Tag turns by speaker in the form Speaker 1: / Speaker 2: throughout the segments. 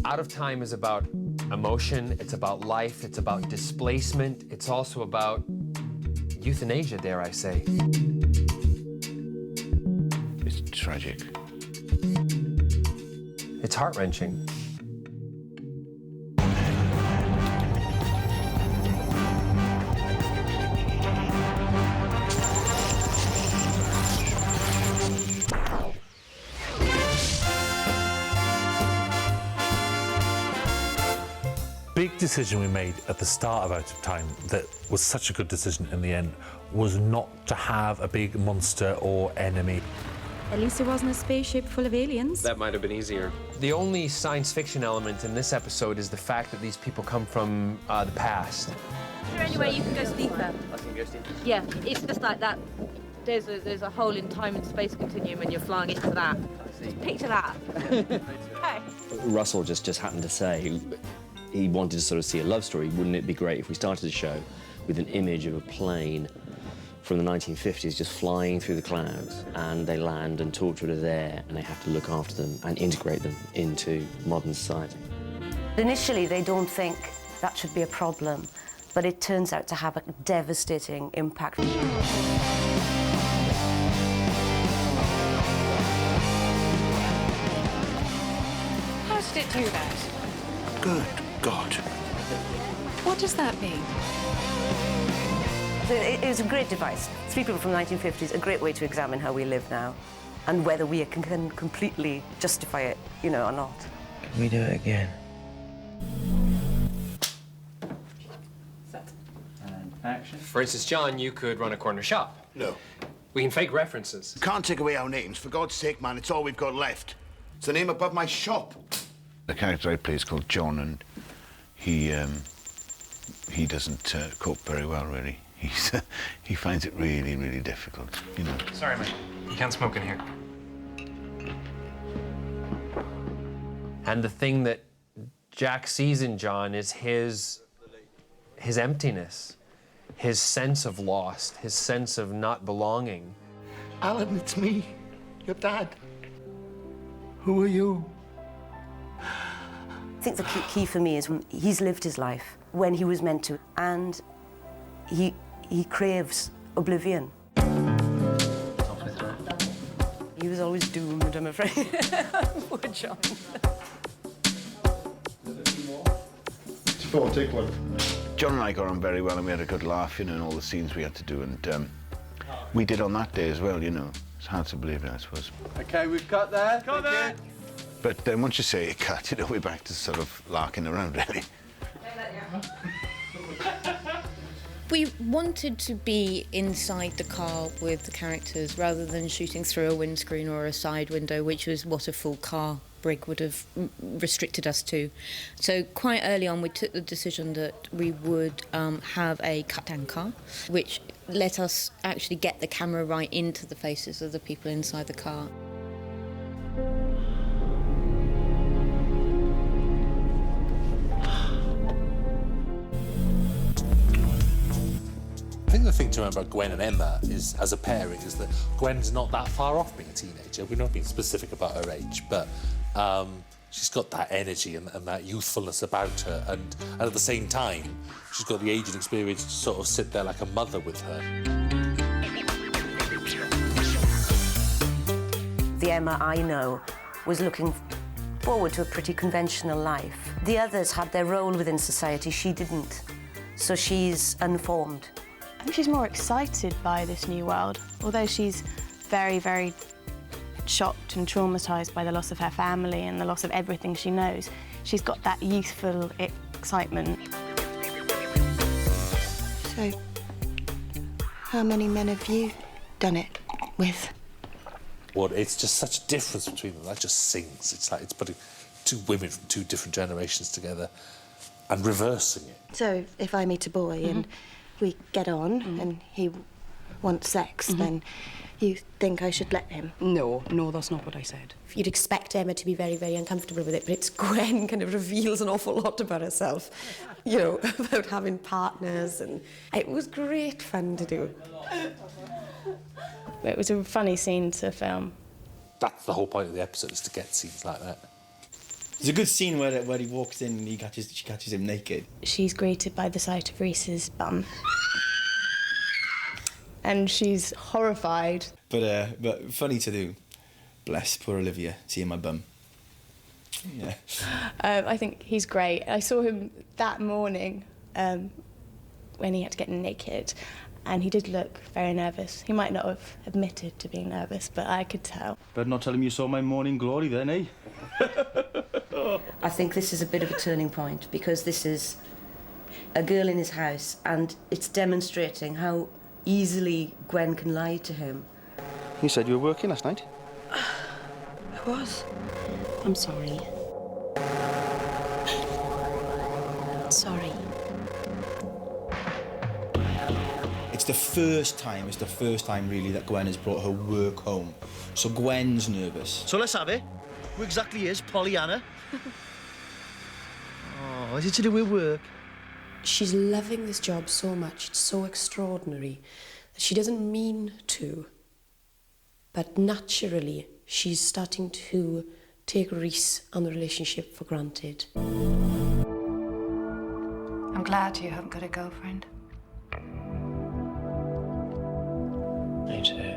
Speaker 1: Out of Time is about emotion, it's about life, it's about displacement, it's also about euthanasia, dare I say.
Speaker 2: It's tragic.
Speaker 1: It's heart-wrenching.
Speaker 3: Big decision we made at the start of Out of Time that was such a good decision in the end was not to have a big monster or enemy.
Speaker 4: At least it wasn't a spaceship full of aliens.
Speaker 5: That might have been easier.
Speaker 1: The only science fiction element in this episode is the fact that these people come from the past.
Speaker 6: Is there any way you can go steeper?
Speaker 5: I can go steeper.
Speaker 6: Yeah, it's just like that. There's a hole in time and space continuum and you're flying into that. Just picture that. Okay.
Speaker 7: Russell just happened to say he wanted to sort of see a love story. Wouldn't it be great if we started the show with an image of a plane from the 1950s just flying through the clouds, and they land and Torchwood are there and they have to look after them and integrate them into modern society.
Speaker 8: Initially, they don't think that should be a problem, but it turns out to have a devastating impact.
Speaker 4: How did it do that?
Speaker 2: Good God.
Speaker 4: What does that mean?
Speaker 8: It was a great device. Three people from the 1950s, a great way to examine how we live now and whether we can completely justify it, you know, or not.
Speaker 7: Can we do it again?
Speaker 5: And action.
Speaker 1: For instance, John, you could run a corner shop.
Speaker 2: No.
Speaker 1: We can fake references.
Speaker 2: Can't take away our names. For God's sake, man, it's all we've got left. It's the name above my shop. The character I play is called John, and he doesn't cope very well, really. He finds it really, really difficult, you know.
Speaker 5: Sorry, mate. You can't smoke in here.
Speaker 1: And the thing that Jack sees in John is his emptiness, his sense of lost, his sense of not belonging.
Speaker 2: Alan, it's me, your dad. Who are you?
Speaker 8: I think the key for me is he's lived his life when he was meant to, and he craves oblivion. He was always doomed, I'm afraid. Poor John.
Speaker 2: It's 4, take 1. John and I got on very well, and we had a good laugh, you know, in all the scenes we had to do, and we did on that day as well, you know. It's hard to believe it, I suppose.
Speaker 5: OK, we've cut there. Cut there.
Speaker 2: But then once you say it cut, you know, we're back to sort of larking around, really.
Speaker 9: We wanted to be inside the car with the characters rather than shooting through a windscreen or a side window, which was what a full car rig would have restricted us to. So quite early on, we took the decision that we would have a cut-down car, which let us actually get the camera right into the faces of the people inside the car.
Speaker 3: I think the thing to remember about Gwen and Emma is, as a pairing, is that Gwen's not that far off being a teenager. We're not being specific about her age, but she's got that energy and that youthfulness about her, and at the same time, she's got the age and experience to sort of sit there like a mother with her.
Speaker 8: The Emma I know was looking forward to a pretty conventional life. The others had their role within society, she didn't. So she's unformed.
Speaker 10: I think she's more excited by this new world. Although she's very, very shocked and traumatised by the loss of her family and the loss of everything she knows, she's got that youthful excitement.
Speaker 11: So, how many men have you done it with?
Speaker 3: Well, it's just such a difference between them. That just sings. It's like it's putting two women from two different generations together and reversing it.
Speaker 11: So, if I meet a boy and we get on and he wants sex, then you think I should let him?
Speaker 4: No, that's not what I said.
Speaker 12: You'd expect Emma to be very, very uncomfortable with it, but it's Gwen kind of reveals an awful lot about herself, you know, about having partners, and it was great fun to do.
Speaker 10: It was a funny scene to film.
Speaker 3: That's the whole point of the episode, is to get scenes like that.
Speaker 13: There's a good scene where he walks in and she catches him naked.
Speaker 10: She's greeted by the sight of Reese's bum. And she's horrified.
Speaker 13: But funny to do. Bless poor Olivia, seeing my bum. Yeah.
Speaker 10: I think he's great. I saw him that morning when he had to get naked, and he did look very nervous. He might not have admitted to being nervous, but I could tell.
Speaker 13: Better not tell him you saw my morning glory then, eh?
Speaker 8: I think this is a bit of a turning point, because this is a girl in his house, and it's demonstrating how easily Gwen can lie to him.
Speaker 13: You said you were working last night?
Speaker 8: I was.
Speaker 12: I'm sorry. Sorry.
Speaker 13: It's the first time really that Gwen has brought her work home. So Gwen's nervous.
Speaker 14: So let's have it. Who exactly is Pollyanna? Oh, is it to do with work?
Speaker 12: She's loving this job so much, it's so extraordinary, that she doesn't mean to. But naturally, she's starting to take Reese and the relationship for granted.
Speaker 15: I'm glad you haven't got a girlfriend.
Speaker 7: Me too.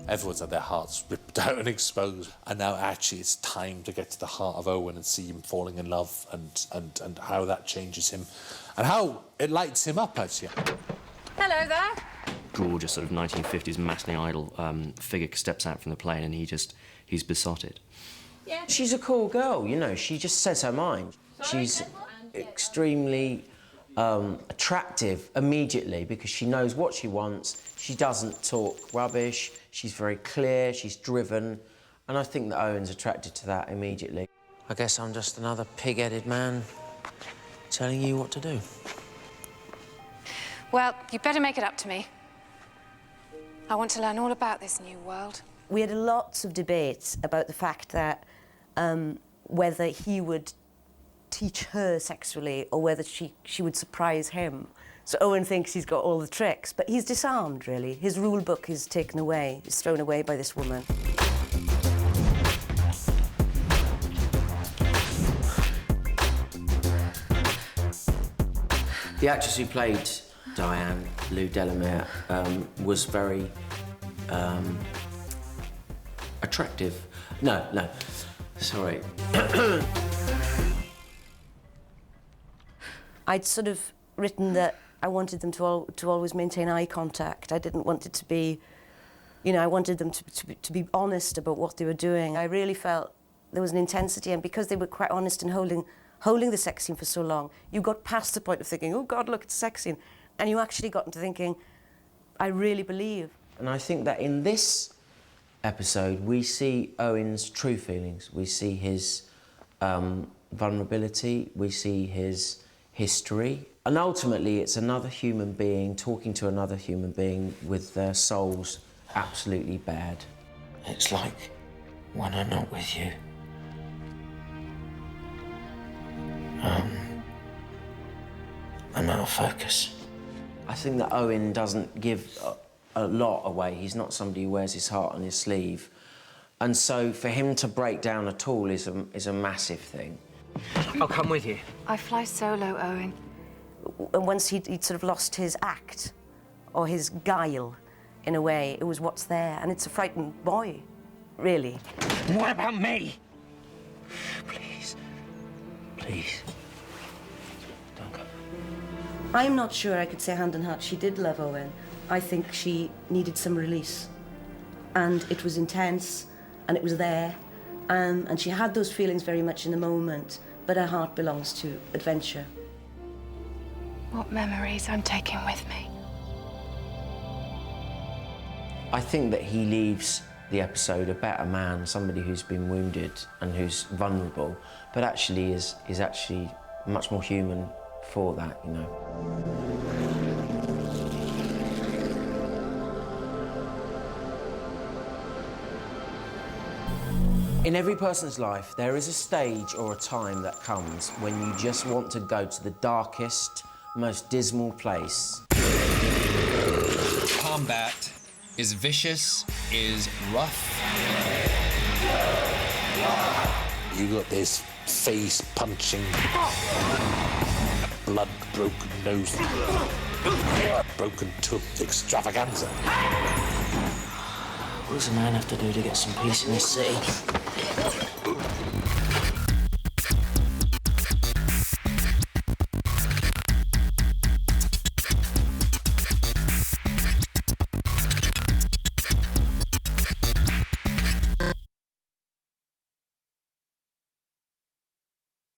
Speaker 3: Everyone's had their hearts ripped out and exposed, and now actually it's time to get to the heart of Owen and see him falling in love and how that changes him and how it lights him up, actually.
Speaker 4: Hello there.
Speaker 7: Gorgeous sort of 1950s matinee idol figure steps out from the plane and he's besotted.
Speaker 4: Yeah.
Speaker 16: She's a cool girl, you know, she just says her mind. She's extremely attractive immediately because she knows what she wants. She doesn't talk rubbish. She's very clear. She's driven. And I think that Owen's attracted to that immediately. I guess I'm just another pig-headed man telling you what to do.
Speaker 15: Well, you better make it up to me. I want to learn all about this new world.
Speaker 8: We had lots of debates about the fact that whether he would teach her sexually or whether she would surprise him. So Owen thinks he's got all the tricks, but he's disarmed, really. His rule book is taken away, is thrown away by this woman.
Speaker 16: The actress who played Diane, Lou Delamere, was very attractive. No, sorry.
Speaker 8: I'd sort of written that I wanted them to always maintain eye contact. I didn't want it to be, you know, I wanted them to be honest about what they were doing. I really felt there was an intensity, and because they were quite honest in holding the sex scene for so long, you got past the point of thinking, oh God, look, it's a sex scene. And you actually got into thinking, I really believe.
Speaker 16: And I think that in this episode, we see Owen's true feelings. We see his vulnerability, we see his history. And ultimately, it's another human being talking to another human being with their souls absolutely bad.
Speaker 7: It's like when I'm not with you. I'm out of focus.
Speaker 16: I think that Owen doesn't give a lot away. He's not somebody who wears his heart on his sleeve. And so for him to break down at all is a massive thing. I'll come with you.
Speaker 15: I fly solo, Owen.
Speaker 8: And once he'd sort of lost his act, or his guile, in a way, it was what's there. And it's a frightened boy, really.
Speaker 16: What about me? Please. Please. Don't go.
Speaker 8: I'm not sure I could say hand on heart she did love Owen. I think she needed some release. And it was intense, and it was there. And she had those feelings very much in the moment, but her heart belongs to adventure.
Speaker 15: What memories I'm taking with me.
Speaker 16: I think that he leaves the episode a better man, somebody who's been wounded and who's vulnerable, but actually is actually much more human for that, you know. In every person's life, there is a stage or a time that comes when you just want to go to the darkest, most dismal place.
Speaker 17: Combat is vicious, is rough.
Speaker 3: You got this face punching, blood broken nose, broken tooth extravaganza.
Speaker 17: What does a man have to do to get some peace in this city?